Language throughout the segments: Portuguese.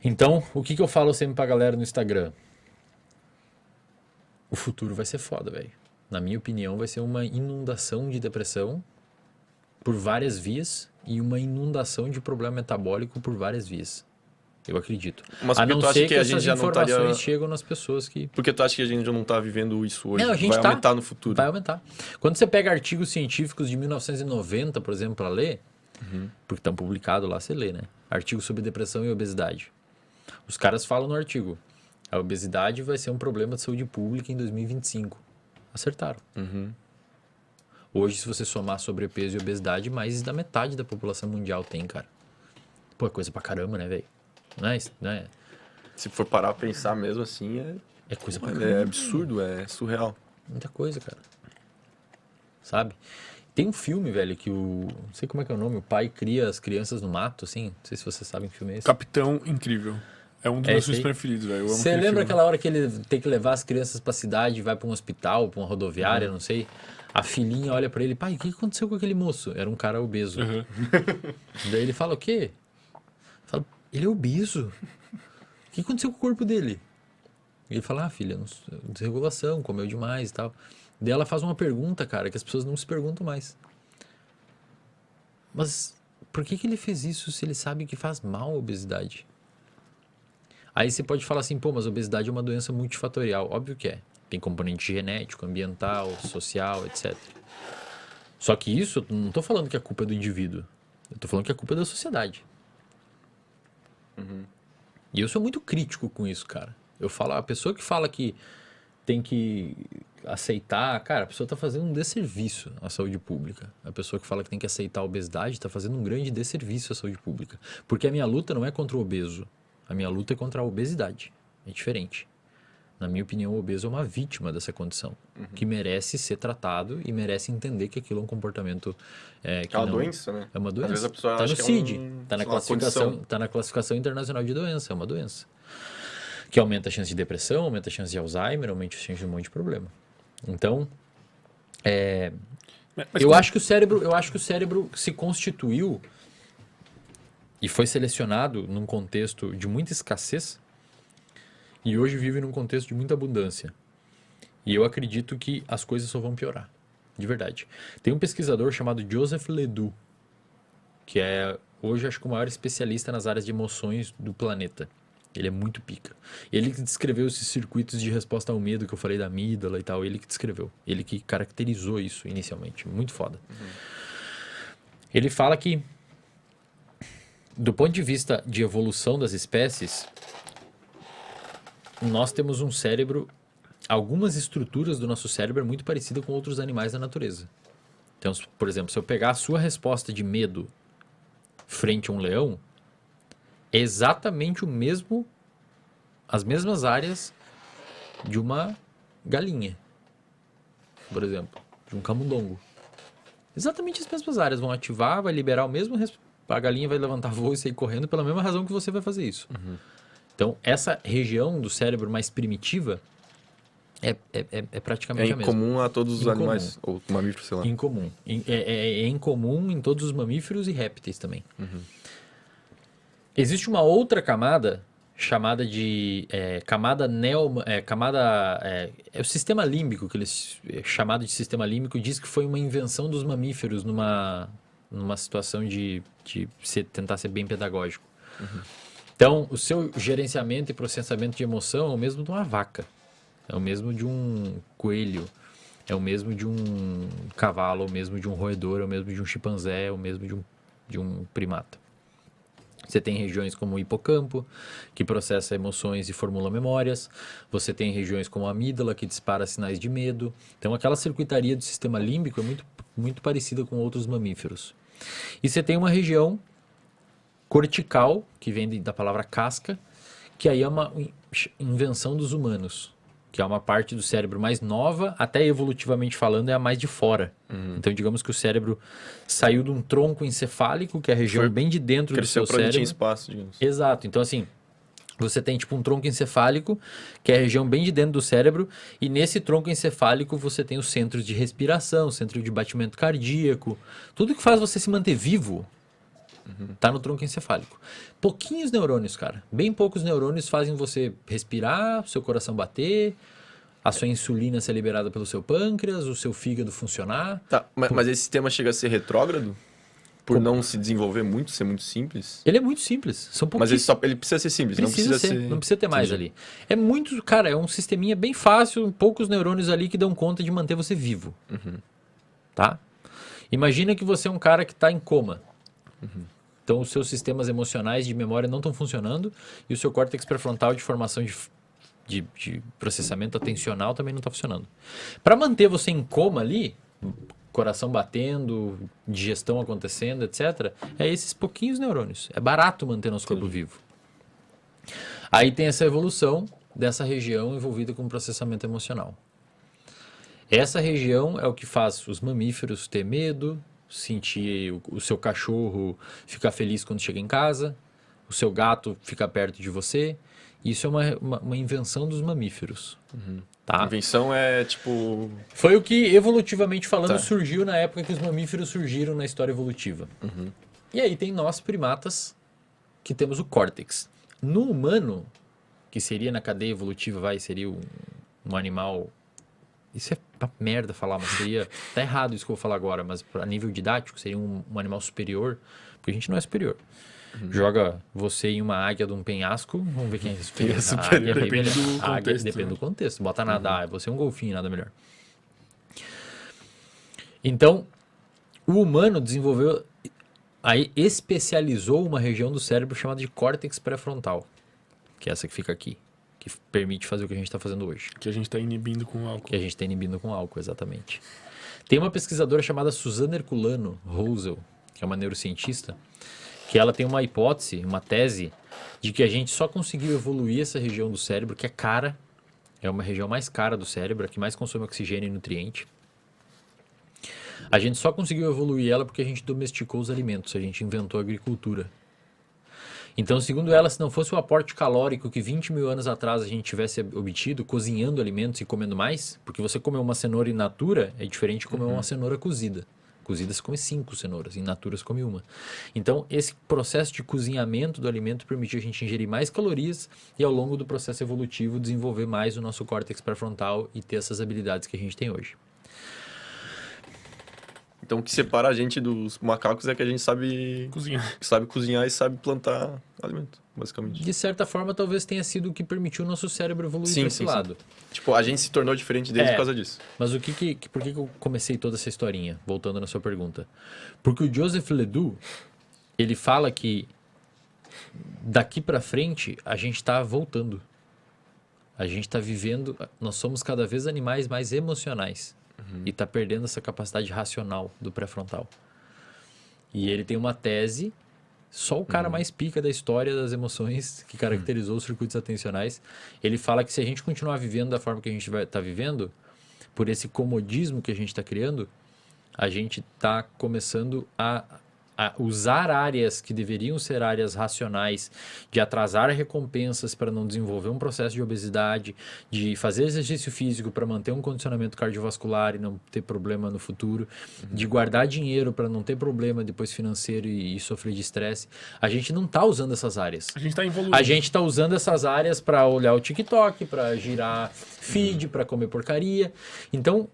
Então, o que eu falo sempre pra galera no Instagram? O futuro vai ser foda, velho. Na minha opinião, vai ser uma inundação de depressão por várias vias e uma inundação de problema metabólico por várias vias. Eu acredito. Mas A porque não tu acha ser que que a gente essas já não estaria... informações chegam nas pessoas que... Porque tu acha que a gente já não tá vivendo isso hoje? Não, a gente vai tá. aumentar no futuro. Vai aumentar. Quando você pega artigos científicos de 1990, por exemplo, para ler, porque estão publicados lá, você lê, né? Artigos sobre depressão e obesidade. Os caras falam no artigo, a obesidade vai ser um problema de saúde pública em 2025. Acertaram. Hoje, se você somar sobrepeso e obesidade, mais da metade da população mundial tem, cara. Pô, é coisa pra caramba, né, velho? Não é? Se for parar a pensar mesmo assim, É coisa pra caramba. é absurdo, é surreal. Muita coisa, cara. Sabe? Tem um filme, velho, que o... Não sei como é que é o nome. O pai cria as crianças no mato, assim. Não sei se vocês sabem que filme é esse. Capitão Incrível. É um dos É meus esse aí? filmes preferidos, velho. Eu amo Você aquele lembra filme. aquela hora que ele tem que levar as crianças pra cidade, vai pra um hospital, pra uma rodoviária, não sei. A filhinha olha pra ele, pai, o que aconteceu com aquele moço? Era um cara obeso. Uhum. Daí ele fala, o quê? Fala, ele é obeso. O que aconteceu com o corpo dele? Ele fala, filha, desregulação, comeu demais e tal. Daí ela faz uma pergunta, cara, que as pessoas não se perguntam mais. Mas por que ele fez isso se ele sabe que faz mal a obesidade? Aí você pode falar assim, pô, mas a obesidade é uma doença multifatorial. Óbvio que é. Tem componente genético, ambiental, social, etc. Só que isso, eu não tô falando que a culpa é do indivíduo. Eu tô falando que a culpa é da sociedade. E eu sou muito crítico com isso, cara. Eu falo, a pessoa que fala que tem que aceitar, cara, a pessoa tá fazendo um desserviço à saúde pública. A pessoa que fala que tem que aceitar a obesidade tá fazendo um grande desserviço à saúde pública. Porque a minha luta não é contra o obeso. A minha luta é contra a obesidade. É diferente. Na minha opinião, o obeso é uma vítima dessa condição. Que merece ser tratado e merece entender que aquilo é um comportamento... que É uma não, doença, né? É uma Às doença. vezes a pessoa Tá acha no que é CID. um- Tá na uma classificação, condição. tá na classificação internacional de doença. É uma doença. Que aumenta a chance de depressão, aumenta a chance de Alzheimer, aumenta a chance de um monte de problema. Então, Mas eu acho que o cérebro se constituiu e foi selecionado num contexto de muita escassez e hoje vive num contexto de muita abundância. E eu acredito que as coisas só vão piorar, de verdade. Tem um pesquisador chamado Joseph Ledoux, que é hoje acho que o maior especialista nas áreas de emoções do planeta. Ele é muito pica. Ele que descreveu esses circuitos de resposta ao medo que eu falei da amígdala e tal. Ele que descreveu. Ele que caracterizou isso inicialmente. Muito foda. Ele fala que, do ponto de vista de evolução das espécies, nós temos um cérebro... Algumas estruturas do nosso cérebro é muito parecida com outros animais da natureza. Então, por exemplo, se eu pegar a sua resposta de medo frente a um leão, é exatamente o mesmo, as mesmas áreas de uma galinha, por exemplo, de um camundongo. Exatamente as mesmas áreas vão ativar, vai liberar o mesmo, a galinha vai levantar voo e sair correndo pela mesma razão que você vai fazer isso. Então, essa região do cérebro mais primitiva é praticamente É a mesma. incomum a todos os Incomum. animais, ou mamíferos, sei lá. Incomum. É incomum em todos os mamíferos e répteis também. Existe uma outra camada chamada de camada é o sistema límbico, que eles chamado de sistema límbico, diz que foi uma invenção dos mamíferos numa situação de tentar ser bem pedagógico. Então, o seu gerenciamento e processamento de emoção é o mesmo de uma vaca. É o mesmo de um coelho, é o mesmo de um cavalo, é o mesmo de um roedor, é o mesmo de um chimpanzé, é o mesmo de um primata. Você tem regiões como o hipocampo, que processa emoções e formula memórias. Você tem regiões como a amígdala, que dispara sinais de medo. Então, aquela circuitaria do sistema límbico é muito, muito parecida com outros mamíferos. E você tem uma região cortical, que vem da palavra casca, que aí é uma invenção dos humanos, que é uma parte do cérebro mais nova, até evolutivamente falando, é a mais de fora. Então, digamos que o cérebro saiu de um tronco encefálico, que é a região bem de dentro do seu Cresceu pra onde tinha cérebro. espaço, digamos. Exato. Então, assim, você tem tipo um tronco encefálico, que é a região bem de dentro do cérebro, e nesse tronco encefálico você tem os centros de respiração, centro de batimento cardíaco, tudo que faz você se manter vivo Tá no tronco encefálico. Pouquinhos neurônios, cara. Bem poucos neurônios fazem você respirar, seu coração bater, a sua insulina ser liberada pelo seu pâncreas, o seu fígado funcionar. Tá, mas esse sistema chega a ser retrógrado? Por não se desenvolver muito, ser muito simples? Ele é muito simples. São Mas pouquíssimos. ele precisa ser simples, não Precisa precisa ser, ser... não precisa ter mais Entendi. ali. É muito, cara, é um sisteminha bem fácil, poucos neurônios ali que dão conta de manter você vivo. Tá? Imagina que você é um cara que está em coma. Então os seus sistemas emocionais de memória não estão funcionando e o seu córtex pré-frontal de formação de processamento atencional também não está funcionando. Para manter você em coma ali, coração batendo, digestão acontecendo, etc., é esses pouquinhos neurônios. É barato manter nosso corpo vivo. Aí tem essa evolução dessa região envolvida com processamento emocional. Essa região é o que faz os mamíferos ter medo, sentir o seu cachorro ficar feliz quando chega em casa, o seu gato ficar perto de você. Isso é uma invenção dos mamíferos. Tá? A invenção é tipo... Foi o que, evolutivamente falando, Tá. surgiu na época que os mamíferos surgiram na história evolutiva. E aí tem nós, primatas, que temos o córtex. No humano, que seria na cadeia evolutiva, seria um animal... Isso é uma merda falar, mas seria... Tá errado isso que eu vou falar agora, mas a nível didático seria um animal superior, porque a gente não é superior. Joga você em uma águia de um penhasco, vamos ver quem é superior. superior. A águia é bem Depende melhor. do A águia contexto, depende né? do contexto. Bota nadar, você é um golfinho, nada melhor. Então, o humano desenvolveu, aí especializou uma região do cérebro chamada de córtex pré-frontal, que é essa que fica aqui, que permite fazer o que a gente está fazendo hoje, Que a gente tá inibindo com que álcool. a gente está inibindo com álcool, exatamente. Tem uma pesquisadora chamada Suzana Herculano Rosel, que é uma neurocientista, que ela tem uma hipótese, uma tese, de que a gente só conseguiu evoluir essa região do cérebro, que é cara, é uma região mais cara do cérebro, a que mais consome oxigênio e nutriente. A gente só conseguiu evoluir ela porque a gente domesticou os alimentos, a gente inventou a agricultura. Então, segundo ela, se não fosse o aporte calórico que 20 mil anos atrás a gente tivesse obtido cozinhando alimentos e comendo mais, porque você comer uma cenoura in natura é diferente de comer uma cenoura cozida. Cozida se come 5 cenouras, in natura se come uma. Então, esse processo de cozinhamento do alimento permitiu a gente ingerir mais calorias e, ao longo do processo evolutivo, desenvolver mais o nosso córtex pré-frontal e ter essas habilidades que a gente tem hoje. Então o que separa a gente dos macacos é que a gente sabe Cozinhar. cozinhar e sabe plantar alimento, basicamente. De certa forma, talvez tenha sido o que permitiu o nosso cérebro evoluir Sim, para esse sim, sim. lado. Tipo, a gente se tornou diferente deles É. por causa disso. Mas por que eu comecei toda essa historinha? Voltando na sua pergunta. Porque o Joseph Ledoux, ele fala que daqui para frente a gente está voltando. A gente está vivendo, nós somos cada vez animais mais emocionais. E está perdendo essa capacidade racional do pré-frontal. E ele tem uma tese, só o cara mais pica da história das emoções, que caracterizou os circuitos atencionais, ele fala que se a gente continuar vivendo da forma que a gente está vivendo, por esse comodismo que a gente está criando, a gente está começando a usar áreas que deveriam ser áreas racionais, de atrasar recompensas para não desenvolver um processo de obesidade, de fazer exercício físico para manter um condicionamento cardiovascular e não ter problema no futuro, de guardar dinheiro para não ter problema depois financeiro e sofrer de estresse. A gente não está usando essas áreas. A gente tá evoluindo. A gente está usando essas áreas para olhar o TikTok, para girar feed, para comer porcaria. Então,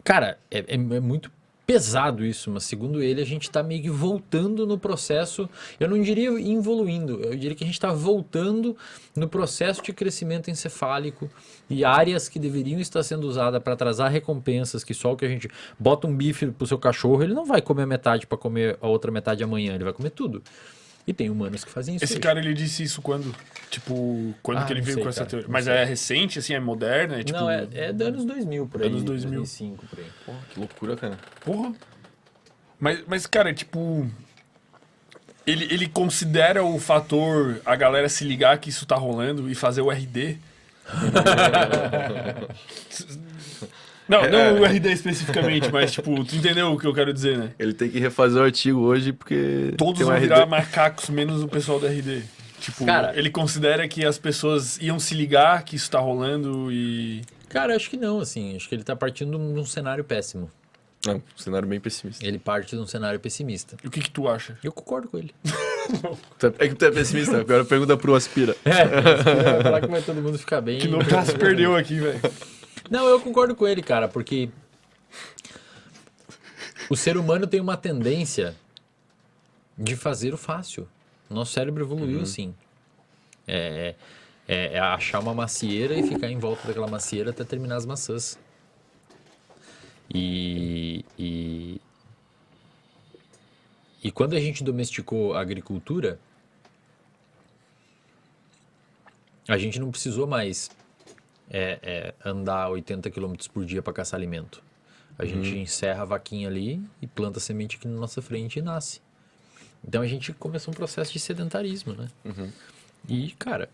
cara, é muito pesado isso, mas segundo ele, a gente está meio que voltando no processo, eu não diria evoluindo, eu diria que a gente está voltando no processo de crescimento encefálico e áreas que deveriam estar sendo usadas para atrasar recompensas, que só o que a gente bota um bife pro seu cachorro, ele não vai comer a metade para comer a outra metade amanhã, ele vai comer tudo. E tem humanos que fazem isso. Esse hoje. cara, ele disse isso quando? Tipo, quando que ele não veio sei, com essa cara, teoria? não Mas sei. é recente, assim, é moderna? É, tipo... Não, é dos anos 2000 por aí. Anos 2000. 2005 por aí. Porra, que loucura, cara. Porra. Mas, cara, tipo... Ele considera o fator a galera se ligar que isso tá rolando e fazer o RD? Não o RD especificamente, mas, tipo, tu entendeu o que eu quero dizer, né? Ele tem que refazer o artigo hoje porque Todos tem um vão RD. virar macacos, menos o pessoal do RD. Tipo, Cara, ele considera que as pessoas iam se ligar que isso tá rolando e... Cara, acho que não, assim. Acho que ele tá partindo de um cenário péssimo. Não, um cenário bem pessimista. Ele parte de um cenário pessimista. E o que tu acha? Eu concordo com ele. É que tu é pessimista, agora pergunta pro Aspira. Vai falar que vai todo mundo ficar bem. Que no caso perdeu aqui, velho. Não, eu concordo com ele, cara, porque o ser humano tem uma tendência de fazer o fácil. Nosso cérebro evoluiu assim. É achar uma macieira e ficar em volta daquela macieira até terminar as maçãs. E quando a gente domesticou a agricultura, a gente não precisou mais andar 80 km por dia para caçar alimento. A gente encerra a vaquinha ali e planta a semente aqui na nossa frente e nasce. Então a gente começou um processo de sedentarismo, né? E, cara,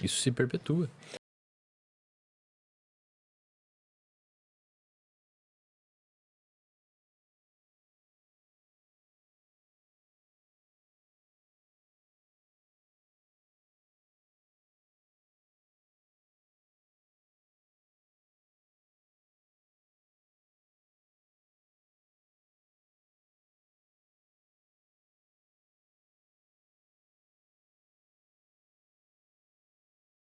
isso se perpetua.